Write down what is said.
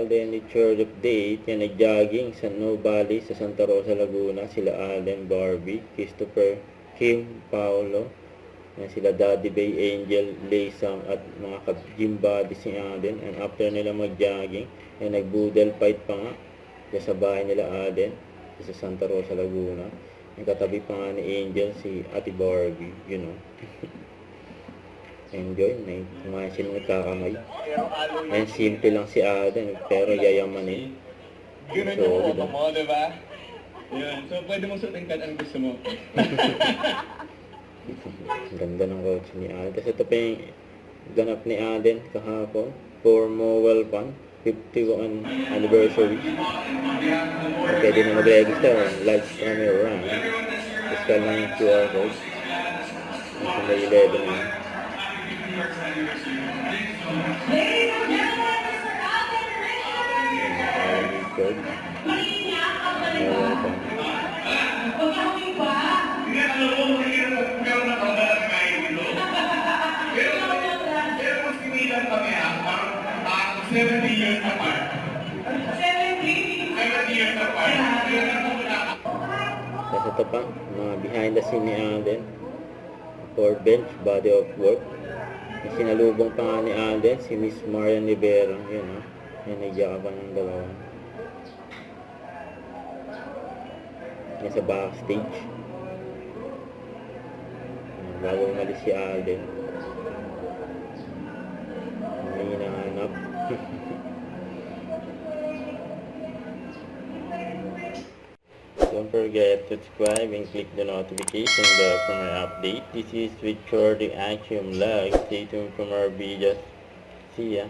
Alden ni Church Update, yan nag-jogging sa No Valley sa Santa Rosa, Laguna. Sila Alden, Barbie, Christopher, Kim, Paolo, yan sila Daddy Bay, Angel, Laysam at mga gym buddies ni Alden. And after nila mag-jogging, yan nag-boodle fight pa nga sa bahay nila Alden sa Santa Rosa, Laguna. Yung katabi pa nga ni Angel si Ate Barbie, you know. Enjoy, may kumain sila nagkakamay. And simple lang si Alden, pero yayamanin. Ganun yung kuha mo, diba? Yun. So, pwede mong suotin kahit anong gusto mo. Ganda ng coach ni Alden. Tapos ito pa yung ganap ni Alden kahapon. For Mowell Fun, 51 anniversary. Pwede na mag-register. Live kami around. Tapos ka lang yung QR code. Ito na 11 na. Good. Years apart. 70 years apart. Tapos ito pa, mga behind the scene ni Alden. For bench, body of work. Yung sinalubong pa nga ni Alden, si Miss Marian Rivera. Yun ha. Yan, nagyakapan ng dalawa. Yan sa backstage. Yan, bago umalis si Alden. May hinahanap. Don't forget to subscribe and click the notification bell for my update. This is with Shorty Action Vlog. Stay tuned for more videos. See ya.